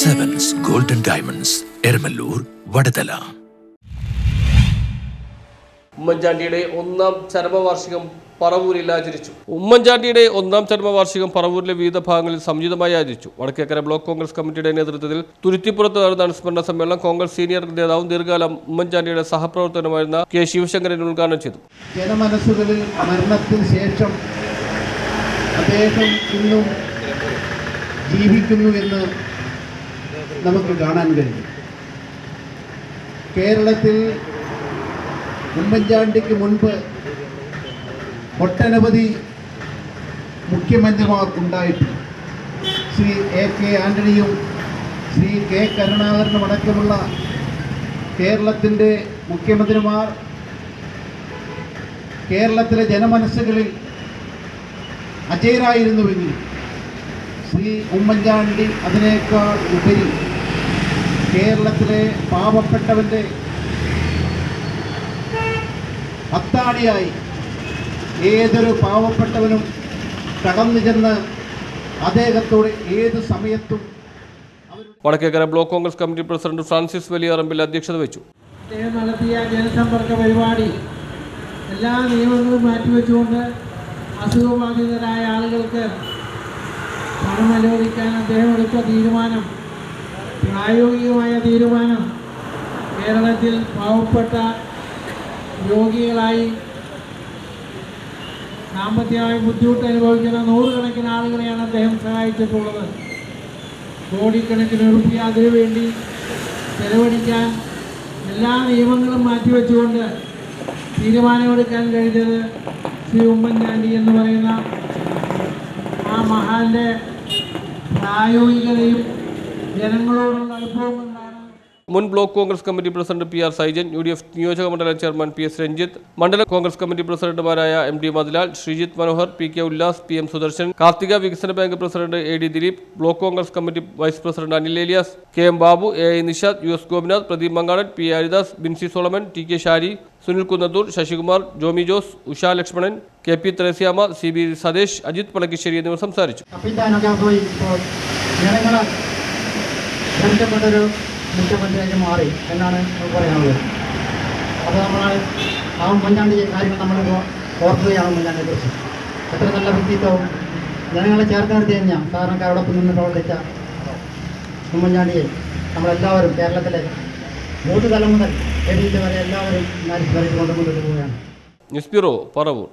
Sevens Golden Diamonds, Ermalur, Vadadala. ഉമ്മൻചാണ്ടിയുടെ ഒന്നാം ചരമവാർഷികം പറവൂരിൽ ആചരിച്ചു. ഉമ്മൻചാണ്ടിയുടെ ഒന്നാം ചരമവാർഷികം പറവൂരിലെ വിവിധ ഭാഗങ്ങളിൽ സംയുക്തമായി ആചരിച്ചു. വടക്കേക്കര ബ്ലോക്ക് കോൺഗ്രസ് കമ്മിറ്റിയുടെ നേതൃത്വത്തിൽ തുരുത്തിപ്പുറത്ത് നടന്ന അനുസ്മരണ സമ്മേളനം കോൺഗ്രസ് സീനിയർ നേതാവും ദീർഘകാലം ഉമ്മൻചാണ്ടിയുടെ സഹപ്രവർത്തകനുമായിരുന്ന കെ ശിവശങ്കരൻ ഉദ്ഘാടനം ചെയ്തു. ജനമനസ്സുകളിൽ മരണത്തിന് ശേഷം അദ്ദേഹം ഇന്നും ജീവിക്കുന്നു എന്ന് നമുക്ക് കാണാൻ കഴിയും. കേരളത്തിൽ ഉമ്മൻചാണ്ടിക്ക് മുൻപ് ഒട്ടനവധി മുഖ്യമന്ത്രിമാർ ഉണ്ടായിട്ടുണ്ട്. ശ്രീ AK ആന്റണിയും ശ്രീ K കരുണാകരനും അടക്കമുള്ള കേരളത്തിൻ്റെ മുഖ്യമന്ത്രിമാർ കേരളത്തിലെ ജനമനസ്സുകളിൽ അജയരായിരുന്നുവെങ്കിൽ ശ്രീ ഉമ്മൻചാണ്ടി അതിനേക്കാൾ ഉപരി കേരളത്തിലെ പാവപ്പെട്ടവൻ്റെ അത്താണിയായി ഏതൊരു പാവപ്പെട്ടവനും കടന്നു ചെന്ന് അദ്ദേഹത്തോട് ഏത് സമയത്തും. Vadakkekara block Congress committee president Francis Valiyarambil അധ്യക്ഷത വഹിച്ചു. നടത്തിയ ജനസമ്പർക്ക പരിപാടി എല്ലാ നിയമങ്ങളും മാറ്റിവെച്ചുകൊണ്ട് അസുഖബാധിതരായ ആളുകൾക്ക് പണം അനുവദിക്കാൻ അദ്ദേഹം എടുത്ത തീരുമാനം, പ്രായോഗികമായ തീരുമാനം, കേരളത്തിൽ പാവപ്പെട്ട രോഗികളായി സാമ്പത്തികമായി ബുദ്ധിമുട്ട് അനുഭവിക്കുന്ന നൂറുകണക്കിന് ആളുകളെയാണ് അദ്ദേഹം സഹായിച്ചിട്ടുള്ളത്. കോടിക്കണക്കിന് രൂപ അതിനുവേണ്ടി ചെലവഴിക്കാൻ എല്ലാ നിയമങ്ങളും മാറ്റിവെച്ചുകൊണ്ട് തീരുമാനമെടുക്കാൻ കഴിഞ്ഞത് ശ്രീ ഉമ്മൻചാണ്ടി എന്ന് പറയുന്ന ആ മഹാന്റെ പ്രായോഗികതയും ജനങ്ങളോടുള്ള അനുഭവം കൊണ്ടാണ്. മുൻ block Congress committee president PR Saijan, UDF നിയോജക മണ്ഡലം ചെയർമാൻ PS രഞ്ജിത്ത്, മണ്ഡലം കോൺഗ്രസ് കമ്മിറ്റി പ്രസിഡന്റുമാരായ MD Mathilal, Sreejith Manohar, PK Ullas, PM Sudarshan, Karthika വികസന bank president AD Dileep, block Congress committee vice president Anil Elias, KM Babu, AI Nishad, US Gopinath, Pradeep Mangadan, P Haridas, Binsy Solomon, TK Shari, Sunil Kunnathur, Sasikumar, Jomi Jose, Usha Lakshmanan, KP Thresiamma, CB Sathesh, Ajith Palakkissery എന്നിവർ സംസാരിച്ചു. മുഖ്യമന്ത്രിയായിട്ട് മാറി എന്നാണ് പറയാനുള്ളത്. അപ്പോൾ നമ്മൾ ആ ഉമ്മൻചാണ്ടി കാര്യങ്ങൾ നമ്മൾ ഓർക്കുകയാണ്. ഉമ്മൻചാണ്ടിയെക്കുറിച്ച് എത്ര നല്ല വ്യക്തിത്വവും ജനങ്ങളെ ചേർത്ത് നിർത്തി കഴിഞ്ഞാൽ സാധാരണക്കാരോടൊപ്പം നിന്ന് പ്രവർത്തിച്ച ഉമ്മൻചാണ്ടിയെ നമ്മളെല്ലാവരും കേരളത്തിലെ ബൂത്ത് തലം മുതൽ എഡിറ്റ് വരെ എല്ലാവരും സ്മരിച്ചുകൊണ്ട് മുന്നോട്ട് പോവുകയാണ്. News bureau, Paravur.